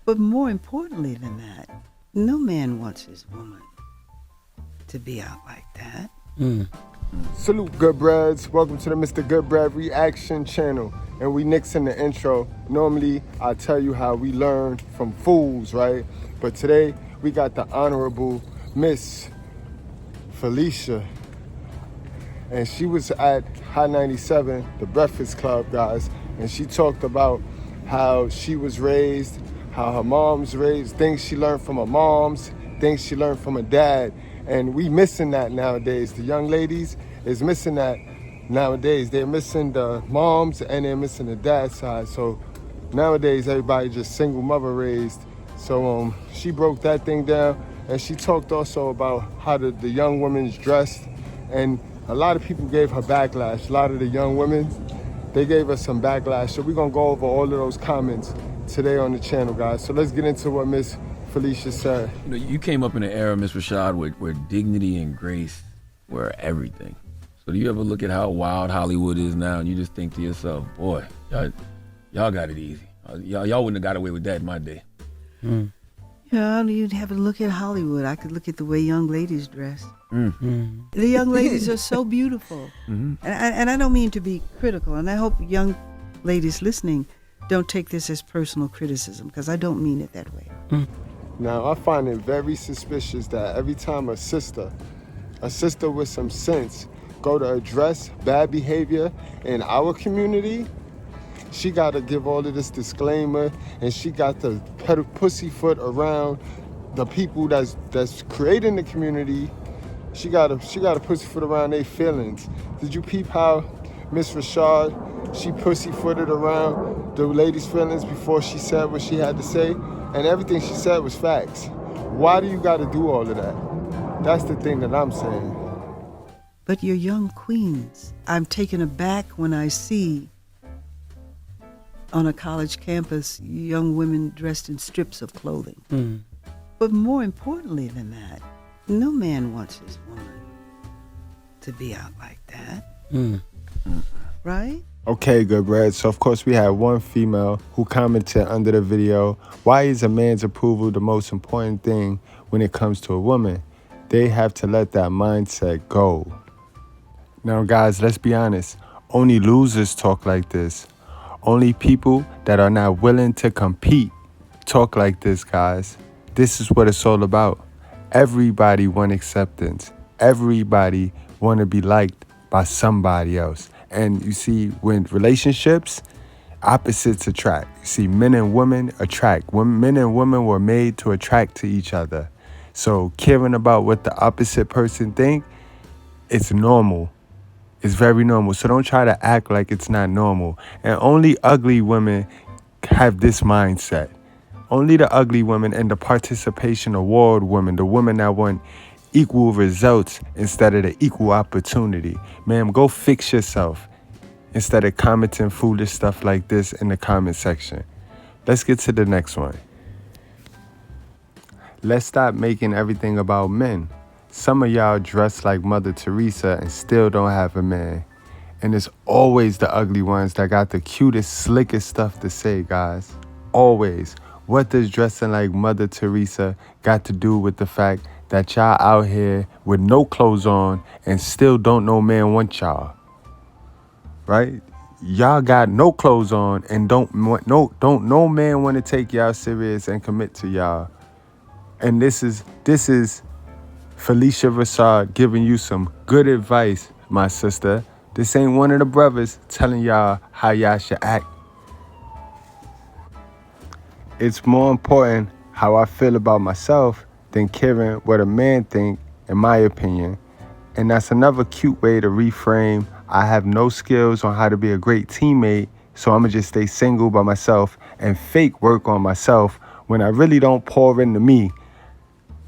But more importantly than that, no man wants his woman to be out like that. Salute, Goodbreads. Welcome to the Mr.Goodbread reaction channel. And we nix in the intro. Normally, I tell you how we learn from fools, right? But today, we got the Honorable Miss Phylicia. And she was at High 97, the Breakfast Club, guys. And she talked about how she was raised, how her mom's raised, things she learned from her moms, things she learned from her dad. And we missing that nowadays. The young ladies is missing that nowadays. They're missing the moms and they're missing the dad side. So nowadays everybody just single mother raised. So she broke that thing down, and she talked also about how the young women's dressed. And a lot of people gave her backlash. A lot of the young women, they gave us some backlash. So we're gonna go over all of those comments today on the channel, guys. So let's get into what Miss Phylicia said. You know, you came up in an era, Miss Rashad, where dignity and grace were everything. So do you ever look at how wild Hollywood is now and you just think to yourself, boy, y'all got it easy. Y'all wouldn't have got away with that in my day. Yeah, you'd have to look at Hollywood. I could look at the way young ladies dress. The young ladies are so beautiful. And I don't mean to be critical, and I hope young ladies listening don't take this as personal criticism, because I don't mean it that way. Now, I find it very suspicious that every time a sister with some sense go to address bad behavior in our community, she got to give all of this disclaimer, and she got to pussyfoot around the people that's creating the community. She got to pussyfoot around their feelings. Did you peep how Miss Rashad, she pussyfooted around the lady's feelings before she said what she had to say? And everything she said was facts. Why do you got to do all of that? That's the thing that I'm saying. But you're young queens. I'm taken aback when I see on a college campus young women dressed in strips of clothing. But more importantly than that, no man wants his woman to be out like that. Right? Okay, Goodbread. So, of course, we had one female who commented under the video, why is a man's approval the most important thing when it comes to a woman? They have to let that mindset go. Now, guys, let's be honest. Only losers talk like this. Only people that are not willing to compete talk like this, guys. This is what it's all about. Everybody want acceptance. Everybody want to be liked by somebody else. And you see, when relationships, opposites attract. You see, men and women attract. Men and women were made to attract to each other. So caring about what the opposite person think, it's normal. It's very normal. So don't try to act like it's not normal. And only ugly women have this mindset. Only the ugly women and the participation award women, the women that want equal results instead of the equal opportunity. Ma'am, go fix yourself instead of commenting foolish stuff like this in the comment section. Let's get to the next one. Let's stop making everything about men. Some of y'all dress like Mother Teresa and still don't have a man. And it's always the ugly ones that got the cutest, slickest stuff to say, guys. Always. What does dressing like Mother Teresa got to do with the fact that y'all out here with no clothes on and still don't no man want y'all? Right? Y'all got no clothes on and don't no man want to take y'all serious and commit to y'all. And this is Phylicia Rashad giving you some good advice, my sister. This ain't one of the brothers telling y'all how y'all should act. It's more important how I feel about myself than caring what a man think, in my opinion. And that's another cute way to reframe, I have no skills on how to be a great teammate, so I'm gonna just stay single by myself and fake work on myself when I really don't pour into me.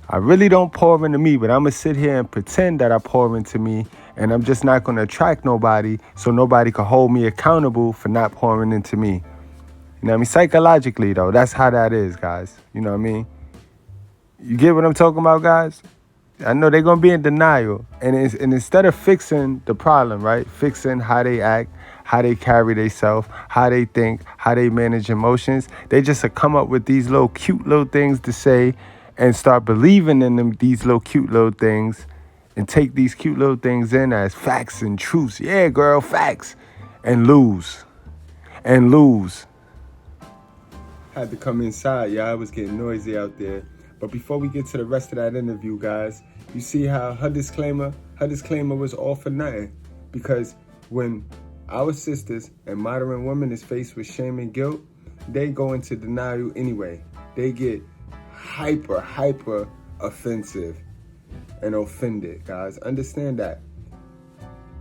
I really don't pour into me, but I'm gonna sit here and pretend that I pour into me, and I'm just not gonna attract nobody, so nobody can hold me accountable for not pouring into me. You know what I mean? Psychologically, though, that's how that is, guys. You know what I mean? You get what I'm talking about, guys? I know they're going to be in denial. And instead of fixing the problem, right? Fixing how they act, how they carry themselves, how they think, how they manage emotions. They just come up with these little cute little things to say and start believing in them, these little cute little things, and take these cute little things in as facts and truths. Yeah, girl, facts. And lose. And lose. Had to come inside, y'all. It was getting noisy out there. But before we get to the rest of that interview, guys, you see how her disclaimer was all for nothing. Because when our sisters and modern women is faced with shame and guilt, they go into denial anyway. They get hyper offensive and offended, guys. Understand that.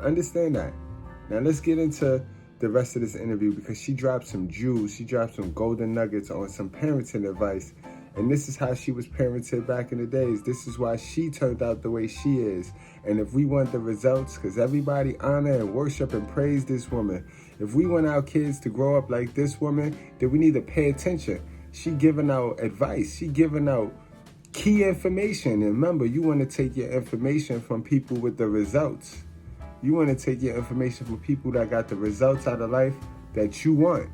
Now let's get into the rest of this interview, because she dropped some jewels, she dropped some golden nuggets on some parenting advice. And this is how she was parented back in the days. This is why she turned out the way she is. And if we want the results, because everybody honor and worship and praise this woman, if we want our kids to grow up like this woman, then we need to pay attention. She giving out advice. She giving out key information. And remember, you want to take your information from people with the results. You want to take your information from people that got the results out of life that you want.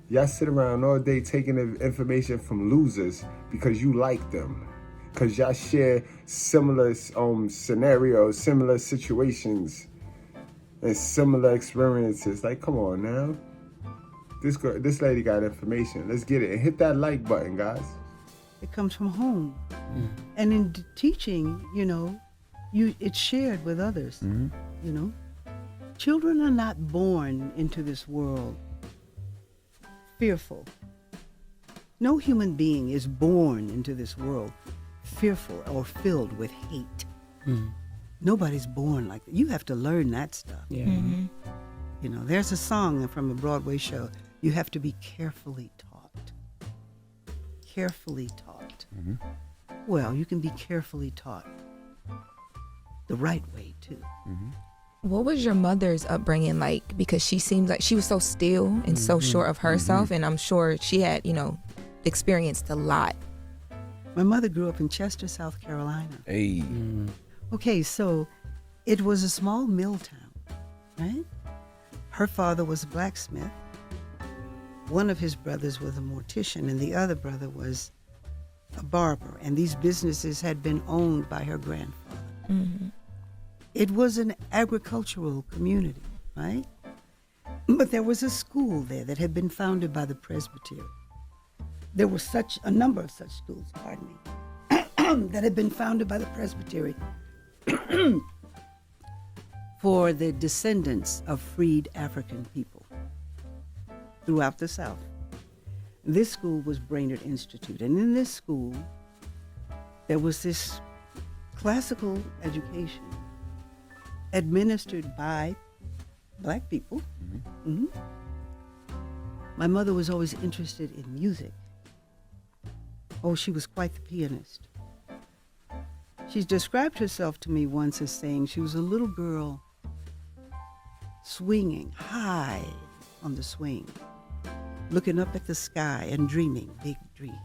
Y'all sit around all day taking the information from losers because you like them. Because y'all share similar scenarios, similar situations, and similar experiences. Like, come on now. This lady got information. Let's get it. And hit that like button, guys. It comes from home. And in teaching, it's shared with others. Children are not born into this world fearful. No human being is born into this world fearful or filled with hate. Nobody's born like that. You have to learn that stuff. Yeah. There's a song from a Broadway show. You have to be carefully taught. Carefully taught. Well, you can be carefully taught the right way too. What was your mother's upbringing like? Because she seems like she was so still and so sure of herself, and I'm sure she had, experienced a lot. My mother grew up in Chester, South Carolina. Hey. Okay, so it was a small mill town, right? Her father was a blacksmith. One of his brothers was a mortician, and the other brother was a barber. And these businesses had been owned by her grandfather. It was an agricultural community, right? But there was a school there that had been founded by the Presbytery. There were a number of such schools, that had been founded by the Presbytery for the descendants of freed African people throughout the South. This school was Brainerd Institute, and in this school, there was this classical education administered by black people. My mother was always interested in music. Oh, she was quite the pianist. She described herself to me once as saying she was a little girl swinging high on the swing, looking up at the sky and dreaming big dreams.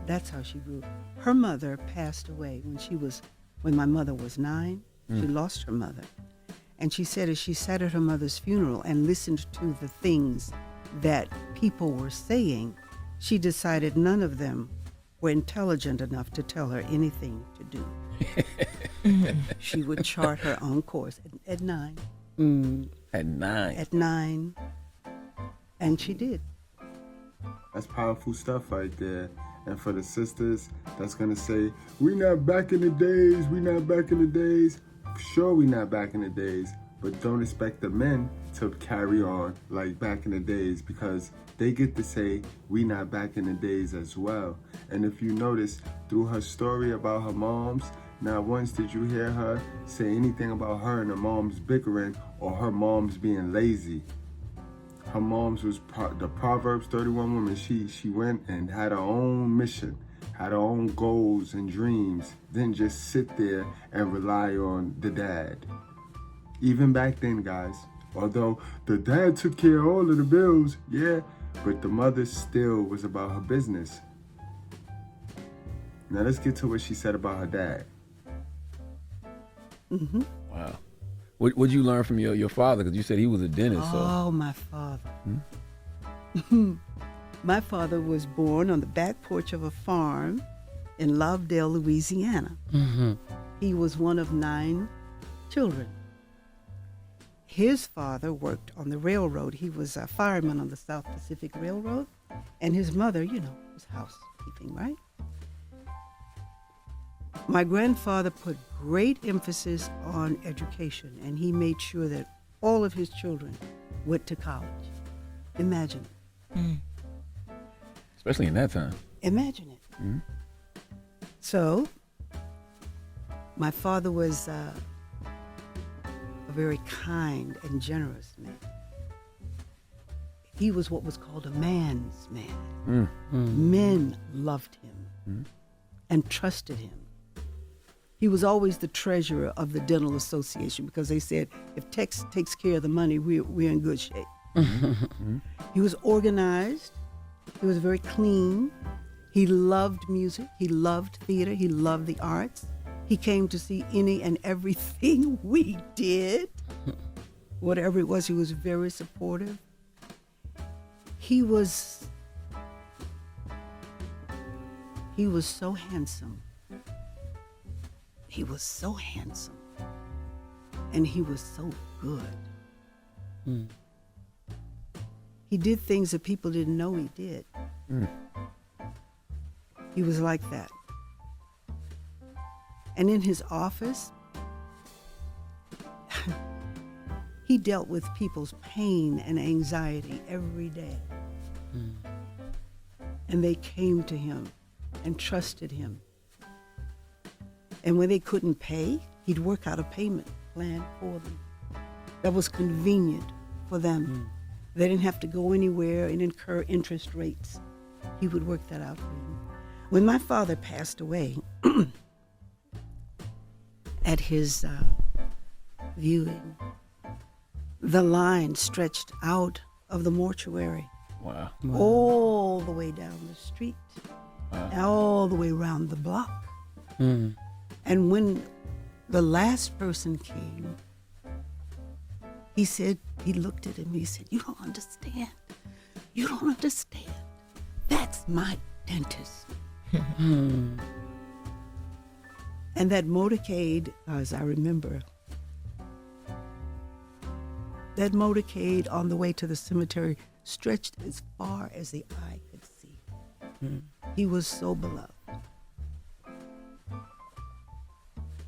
That's how she grew. Her mother passed away when my mother was 9. She lost her mother. And she said as she sat at her mother's funeral and listened to the things that people were saying, she decided none of them were intelligent enough to tell her anything to do. She would chart her own course at 9. At 9? At 9. And she did. That's powerful stuff right there. And for the sisters that's going to say, we not back in the days, we not back in the days. Sure, we not back in the days, but don't expect the men to carry on like back in the days, because they get to say, we not back in the days as well. And if you notice through her story about her moms, not once did you hear her say anything about her and her moms bickering or her moms being lazy. Her mom's was the Proverbs 31 woman. She went and had her own mission, had her own goals and dreams, didn't just sit there and rely on the dad. Even back then, guys, although the dad took care of all of the bills, yeah, but the mother still was about her business. Now let's get to what she said about her dad. Wow. What'd you learn from your father? Because you said he was a dentist. Oh, So my father. My father was born on the back porch of a farm in Lovedale, Louisiana. He was one of 9 children. His father worked on the railroad. He was a fireman on the South Pacific Railroad. And his mother, was housekeeping, right? My grandfather put great emphasis on education, and he made sure that all of his children went to college. Imagine it. especially in that time. Imagine it. So, my father was a very kind and generous man. He was what was called a man's man. Men loved him and trusted him. He was always the treasurer of the dental association because they said if Tex takes care of the money, we're in good shape. He was organized. He was very clean. He loved music. He loved theater. He loved the arts. He came to see any and everything we did. Whatever it was, he was very supportive. He was so handsome. He was so handsome. And he was so good. He did things that people didn't know he did. He was like that. And in his office, he dealt with people's pain and anxiety every day. And they came to him and trusted him. And when they couldn't pay, he'd work out a payment plan for them that was convenient for them. They didn't have to go anywhere and incur interest rates. He would work that out for them. When my father passed away, at his viewing, the line stretched out of the mortuary. Wow. All the way down the street, all the way around the block. And when the last person came, he said, he looked at him, he said, "You don't understand. You don't understand. That's my dentist." And that motorcade, as I remember, that motorcade on the way to the cemetery stretched as far as the eye could see. He was so beloved.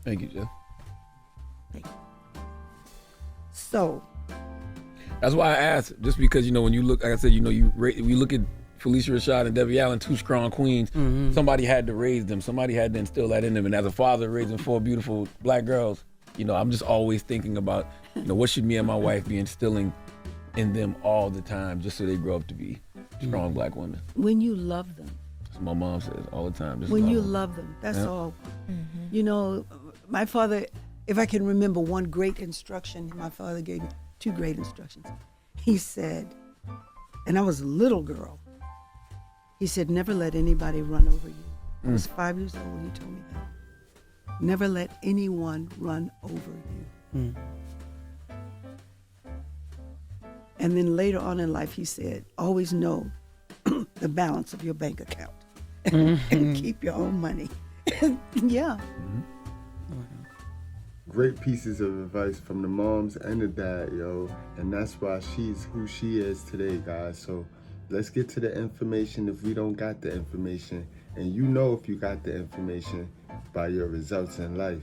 Thank you, Jeff. Thank you. So, That's why I asked, just because, when you look, like I said, we look at Phylicia Rashad and Debbie Allen, 2 strong queens. Somebody had to raise them. Somebody had to instill that in them. And as a father raising 4 beautiful black girls, I'm just always thinking about, what should me and my wife be instilling in them all the time, just so they grow up to be strong black women. when you love them, That's what my mom says all the time. Just when you them. love them, that's Yep. all. My father, if I can remember one great instruction, my father gave me 2 great instructions. He said, and I was a little girl, he said, never let anybody run over you. I was 5 years old when he told me that. Never let anyone run over you. And then later on in life, he said, always know the balance of your bank account and keep your own money. Yeah. Great pieces of advice from the moms and the dad, yo. And that's why she's who she is today, guys. So let's get to the information if we don't got the information. And if you got the information by your results in life.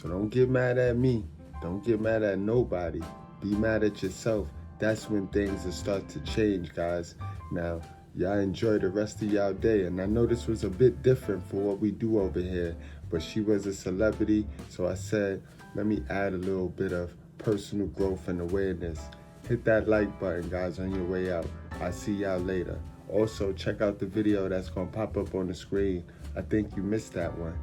So don't get mad at me. Don't get mad at nobody. Be mad at yourself. That's when things will start to change, guys. Now, y'all enjoy the rest of y'all day. And I know this was a bit different for what we do over here, but she was a celebrity, so I said, let me add a little bit of personal growth and awareness. Hit that like button, guys, on your way out. I'll see y'all later. Also, check out the video that's going to pop up on the screen. I think you missed that one.